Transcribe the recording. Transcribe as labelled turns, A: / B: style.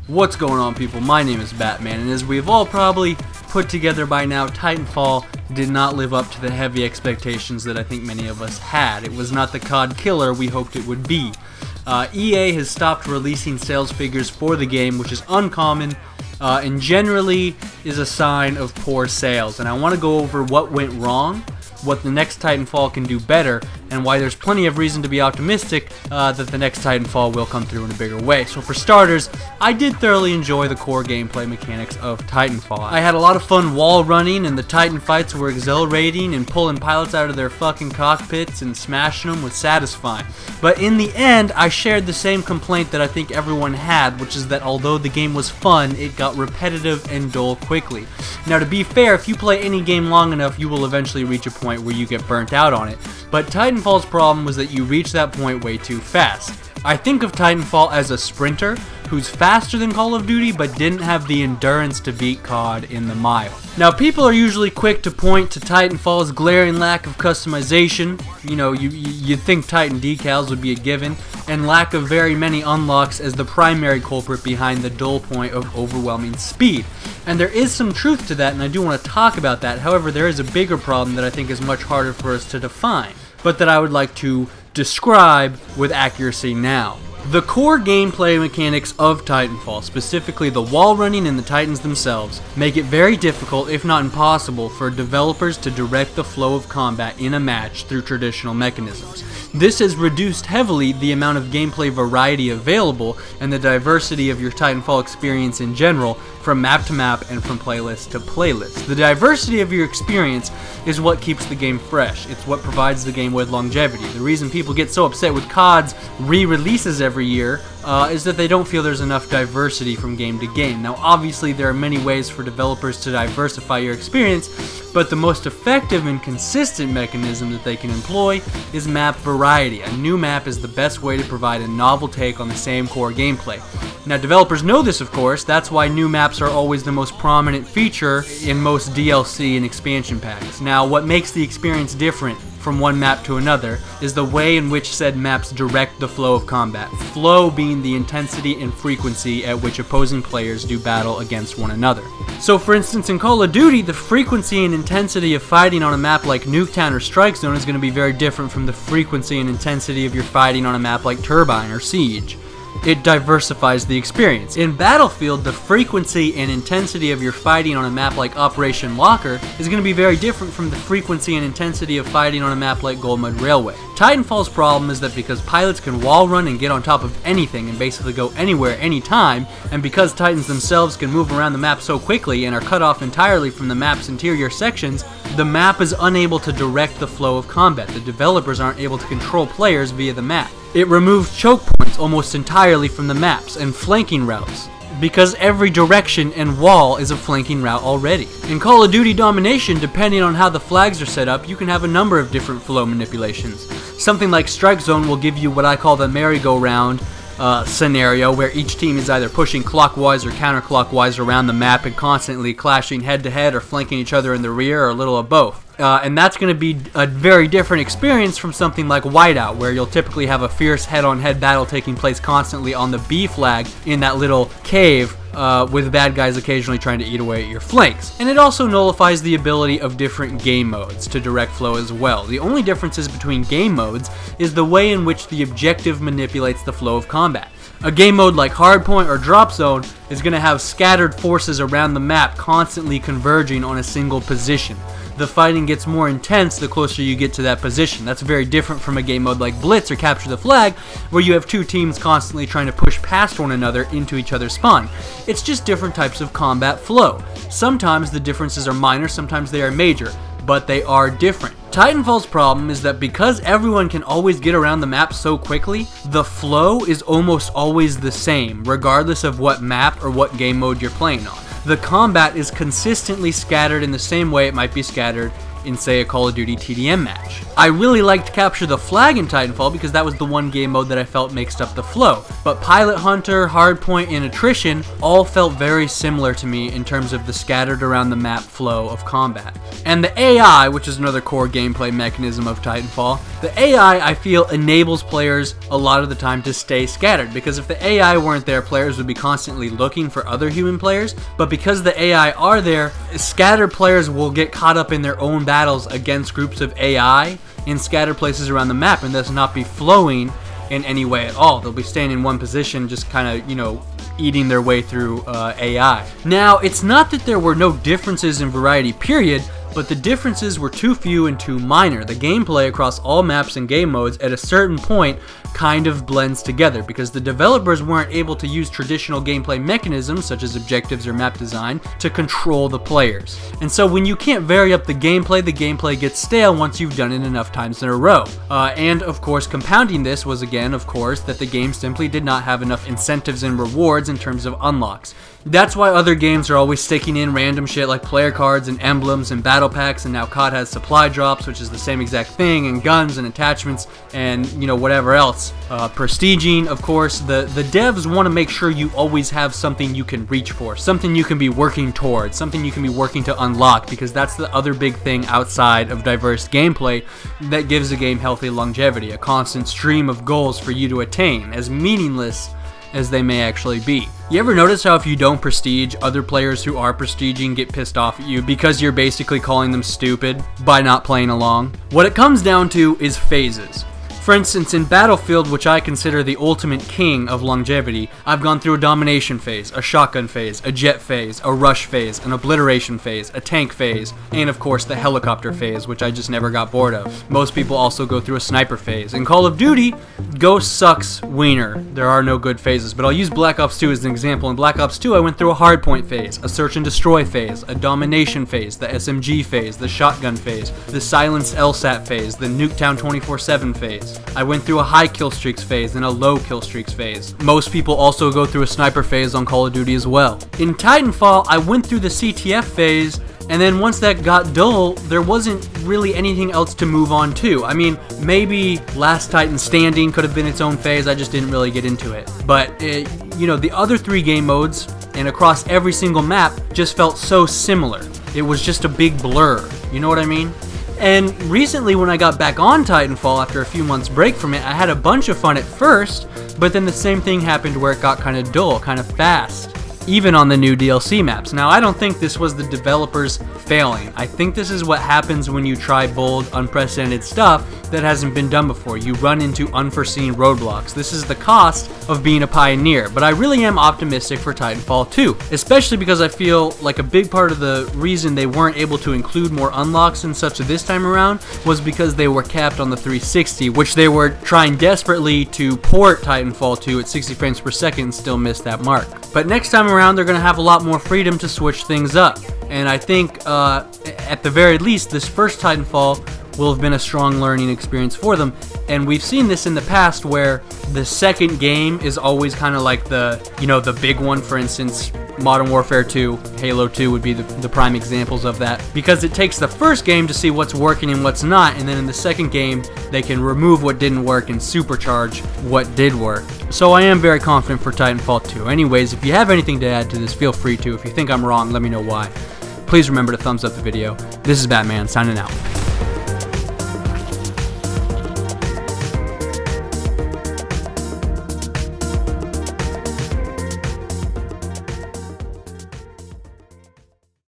A: What's going on, people? My name is Batman, and as we've all probably put together by now, Titanfall did not live up to the heavy expectations that I think many of us had. It was not the COD killer we hoped it would be. EA has stopped releasing sales figures for the game, which is uncommon and generally is a sign of poor sales. And I want to go over what went wrong, what the next Titanfall can do better, and why there's plenty of reason to be optimistic that the next Titanfall will come through in a bigger way. So for starters, I did thoroughly enjoy the core gameplay mechanics of Titanfall. I had a lot of fun wall running, and the Titan fights were exhilarating, and pulling pilots out of their fucking cockpits and smashing them was satisfying. But in the end, I shared the same complaint that I think everyone had, which is that although the game was fun, it got repetitive and dull quickly. Now, to be fair, if you play any game long enough, you will eventually reach a point where you get burnt out on it. But Titanfall's problem was that you reach that point way too fast. I think of Titanfall as a sprinter who's faster than Call of Duty but didn't have the endurance to beat COD in the mile. Now, people are usually quick to point to Titanfall's glaring lack of customization. You know, you'd think Titan decals would be a given, and lack of very many unlocks as the primary culprit behind the dull point of overwhelming speed. And there is some truth to that, and I do want to talk about that. However, there is a bigger problem that I think is much harder for us to define, but that I would like to describe with accuracy now. The core gameplay mechanics of Titanfall, specifically the wall running and the Titans themselves, make it very difficult, if not impossible, for developers to direct the flow of combat in a match through traditional mechanisms. This has reduced heavily the amount of gameplay variety available and the diversity of your Titanfall experience in general, from map to map and from playlist to playlist. The diversity of your experience is what keeps the game fresh. It's what provides the game with longevity. The reason people get so upset with COD's re-releases every year is that they don't feel there's enough diversity from game to game. Now, obviously, there are many ways for developers to diversify your experience, but the most effective and consistent mechanism that they can employ is map variety. A new map is the best way to provide a novel take on the same core gameplay. Now, developers know this, of course. That's why new maps are always the most prominent feature in most DLC and expansion packs. Now, what makes the experience different from one map to another is the way in which said maps direct the flow of combat. Flow being the intensity and frequency at which opposing players do battle against one another. So for instance, in Call of Duty, the frequency and intensity of fighting on a map like Nuketown or Strike Zone is going to be very different from the frequency and intensity of your fighting on a map like Turbine or Siege. It diversifies the experience. In Battlefield, the frequency and intensity of your fighting on a map like Operation Locker is going to be very different from the frequency and intensity of fighting on a map like Gold Mud Railway. Titanfall's problem is that because pilots can wall run and get on top of anything and basically go anywhere, anytime, and because Titans themselves can move around the map so quickly and are cut off entirely from the map's interior sections, the map is unable to direct the flow of combat. The developers aren't able to control players via the map. It removes choke points almost entirely from the maps and flanking routes, because every direction and wall is a flanking route already. In Call of Duty Domination, depending on how the flags are set up, you can have a number of different flow manipulations. Something like Strike Zone will give you what I call the merry-go-round scenario, where each team is either pushing clockwise or counterclockwise around the map and constantly clashing head-to-head or flanking each other in the rear, or a little of both. And that's going to be a very different experience from something like Whiteout, where you'll typically have a fierce head-on-head battle taking place constantly on the B flag in that little cave, with bad guys occasionally trying to eat away at your flanks. And it also nullifies the ability of different game modes to direct flow as well. The only differences between game modes is the way in which the objective manipulates the flow of combat. A game mode like Hardpoint or Drop Zone is going to have scattered forces around the map constantly converging on a single position. The fighting gets more intense the closer you get to that position. That's very different from a game mode like Blitz or Capture the Flag, where you have two teams constantly trying to push past one another into each other's spawn. It's just different types of combat flow. Sometimes the differences are minor, sometimes they are major, but they are different. Titanfall's problem is that because everyone can always get around the map so quickly, the flow is almost always the same, regardless of what map or what game mode you're playing on. The combat is consistently scattered in the same way it might be scattered in, say, a Call of Duty TDM match. I really liked Capture the Flag in Titanfall because that was the one game mode that I felt mixed up the flow. But Pilot Hunter, Hardpoint, and Attrition all felt very similar to me in terms of the scattered around the map flow of combat. And the AI, which is another core gameplay mechanism of Titanfall, the AI I feel enables players a lot of the time to stay scattered, because if the AI weren't there, players would be constantly looking for other human players, but because the AI are there, scattered players will get caught up in their own battles against groups of AI in scattered places around the map and thus not be flowing in any way at all. They'll be staying in one position, just kind of, you know, eating their way through AI. Now, it's not that there were no differences in variety, period, but the differences were too few and too minor. The gameplay across all maps and game modes at a certain point kind of blends together because the developers weren't able to use traditional gameplay mechanisms such as objectives or map design to control the players. And so when you can't vary up the gameplay gets stale once you've done it enough times in a row. And of course, compounding this was again, of course, that the game simply did not have enough incentives and rewards in terms of unlocks. That's why other games are always sticking in random shit like player cards and emblems and battle packs, and now COD has supply drops, which is the same exact thing, and guns and attachments and, you know, whatever else. Prestiging, of course, the devs want to make sure you always have something you can reach for, something you can be working towards, something you can be working to unlock, because that's the other big thing outside of diverse gameplay that gives a game healthy longevity, a constant stream of goals for you to attain, as meaningless as they may actually be. You ever notice how if you don't prestige, other players who are prestiging get pissed off at you because you're basically calling them stupid by not playing along? What it comes down to is phases. For instance, in Battlefield, which I consider the ultimate king of longevity, I've gone through a domination phase, a shotgun phase, a jet phase, a rush phase, an obliteration phase, a tank phase, and of course the helicopter phase, which I just never got bored of. Most people also go through a sniper phase. In Call of Duty, Ghost sucks wiener. There are no good phases, but I'll use Black Ops 2 as an example. In Black Ops 2, I went through a hardpoint phase, a search and destroy phase, a domination phase, the SMG phase, the shotgun phase, the silenced LSAT phase, the Nuketown 24/7 phase. I went through a high kill streaks phase and a low kill streaks phase. Most people also go through a sniper phase on Call of Duty as well. In Titanfall, I went through the CTF phase, and then once that got dull, there wasn't really anything else to move on to. I mean, maybe Last Titan Standing could have been its own phase, I just didn't really get into it. But, you know, the other three game modes, and across every single map, just felt so similar. It was just a big blur, you know what I mean? And recently when I got back on Titanfall after a few months break from it, I had a bunch of fun at first, but then the same thing happened where it got kind of dull, kind of fast, even on the new DLC maps. Now, I don't think this was the developers failing. I think this is what happens when you try bold, unprecedented stuff that hasn't been done before. You run into unforeseen roadblocks. This is the cost of being a pioneer, but I really am optimistic for Titanfall 2, especially because I feel like a big part of the reason they weren't able to include more unlocks and such this time around was because they were capped on the 360, which they were trying desperately to port Titanfall 2 at 60 frames per second and still missed that mark. But next time around, they're going to have a lot more freedom to switch things up. And I think, at the very least, this first Titanfall will have been a strong learning experience for them. And we've seen this in the past where the second game is always kind of like the, you know, the big one. For instance, Modern Warfare 2, Halo 2 would be the prime examples of that. Because it takes the first game to see what's working and what's not, and then in the second game, they can remove what didn't work and supercharge what did work. So I am very confident for Titanfall 2. Anyways, if you have anything to add to this, feel free to. If you think I'm wrong, let me know why. Please remember to thumbs up the video. This is Batman, signing out.